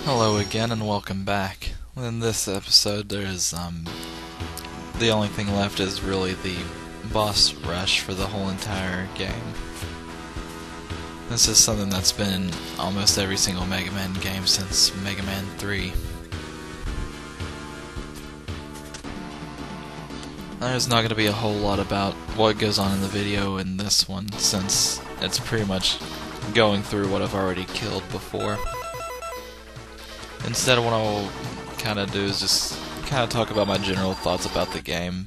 Hello again and welcome back. In this episode the only thing left is really the boss rush for the whole entire game. This is something that's been in almost every single Megaman game since Megaman 3. There's not going to be a whole lot about what goes on in the video in this one, since it's pretty much going through what I've already killed before. Instead, what I'll kind of do is just kind of talk about my general thoughts about the game.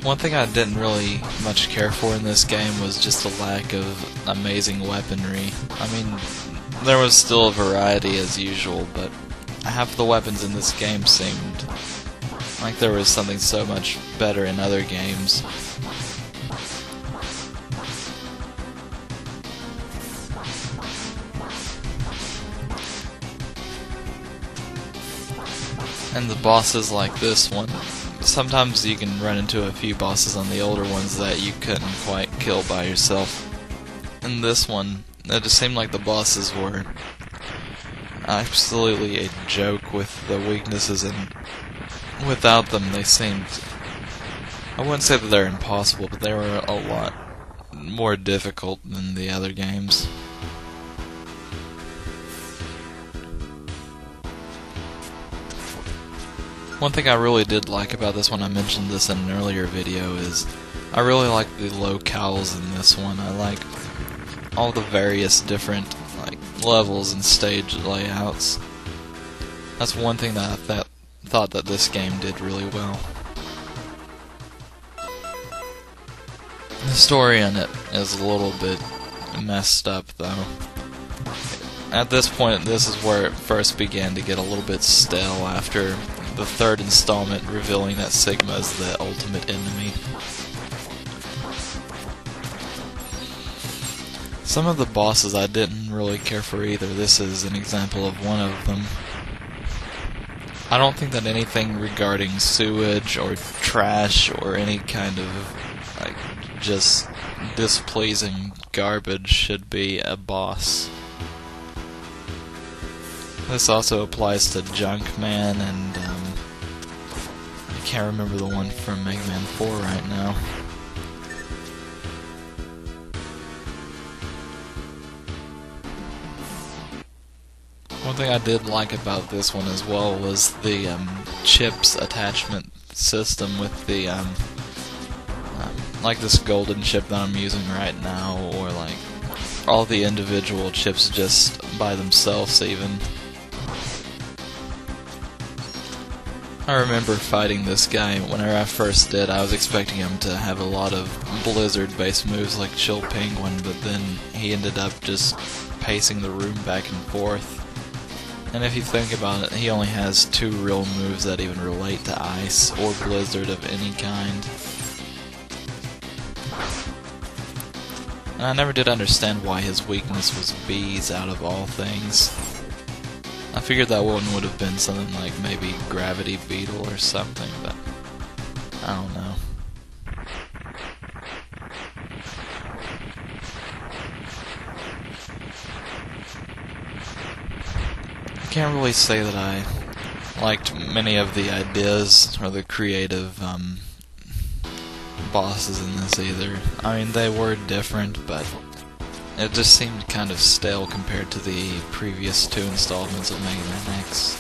One thing I didn't really much care for in this game was just the lack of amazing weaponry. I mean, there was still a variety as usual, but half the weapons in this game seemed like there was something so much better in other games. And the bosses like this one, sometimes you can run into a few bosses on the older ones that you couldn't quite kill by yourself. In this one, it just seemed like the bosses were absolutely a joke with the weaknesses, and without them they seemed, I wouldn't say that they're impossible, but they were a lot more difficult than the other games. One thing I really did like about this one, I mentioned this in an earlier video, is I really like the locales in this one. I like all the various different levels and stage layouts. That's one thing that I thought that this game did really well. The story in it is a little bit messed up, though. At this point, this is where it first began to get a little bit stale after the third installment revealing that Sigma is the ultimate enemy. Some of the bosses I didn't really care for either. This is an example of one of them. I don't think that anything regarding sewage or trash or any kind of just displeasing garbage should be a boss. This also applies to Junkman and I can't remember the one from Megaman 4 right now. One thing I did like about this one as well was the chips attachment system with the like this golden chip that I'm using right now, or like all the individual chips just by themselves even. I remember fighting this guy. Whenever I first did, I was expecting him to have a lot of blizzard-based moves like Chill Penguin, but then he ended up just pacing the room back and forth. And if you think about it, he only has two real moves that even relate to ice or blizzard of any kind. And I never did understand why his weakness was bees out of all things. I figured that one would have been something like maybe Gravity Beetle or something, but I don't know. I can't really say that I liked many of the ideas or the creative bosses in this either. I mean, they were different, but it just seemed kind of stale compared to the previous two installments of Mega Man X.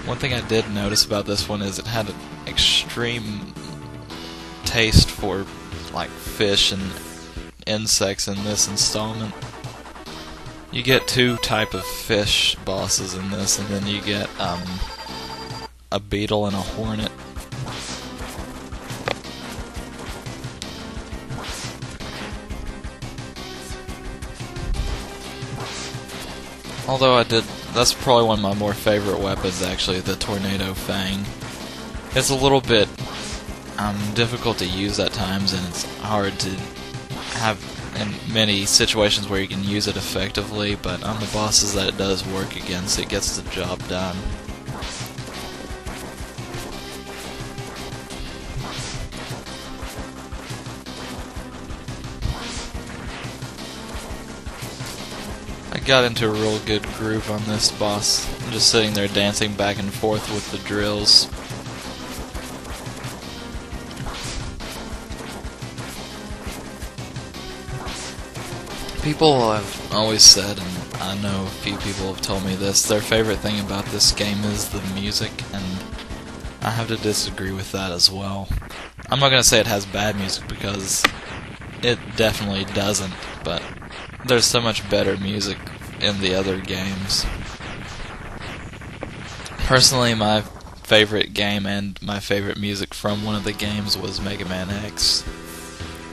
One thing I did notice about this one is it had an extreme taste for fish and insects in this installment. You get two type of fish bosses in this, and then you get a beetle and a hornet. Although that's probably one of my more favorite weapons actually, the Tornado Fang. It's a little bit difficult to use at times, and it's hard to have in many situations where you can use it effectively, but on the bosses that it does work against, it gets the job done. got into a real good groove on this boss. I'm just sitting there dancing back and forth with the drills. People have always said, and I know a few people have told me this, their favorite thing about this game is the music, and I have to disagree with that as well. I'm not going to say it has bad music, because it definitely doesn't, but there's so much better music in the other games. Personally, my favorite game and my favorite music from one of the games was Megaman X,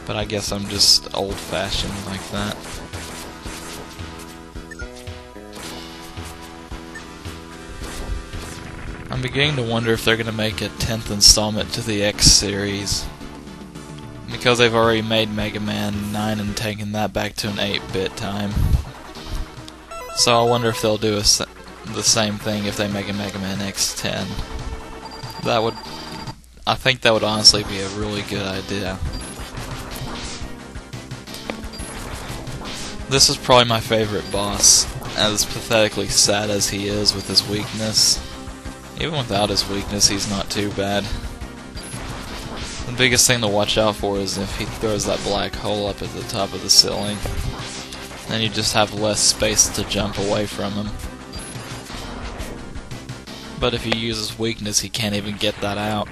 but I guess I'm just old-fashioned like that. I'm beginning to wonder if they're going to make a 10th installment to the X series, because they've already made Mega Man 9 and taken that back to an 8-bit time. So I wonder if they'll do the same thing if they make a Mega Man X10. I think that would honestly be a really good idea. This is probably my favorite boss, as pathetically sad as he is with his weakness. Even without his weakness, he's not too bad. The biggest thing to watch out for is if he throws that black hole up at the top of the ceiling. Then you just have less space to jump away from him. But if he uses weakness, he can't even get that out.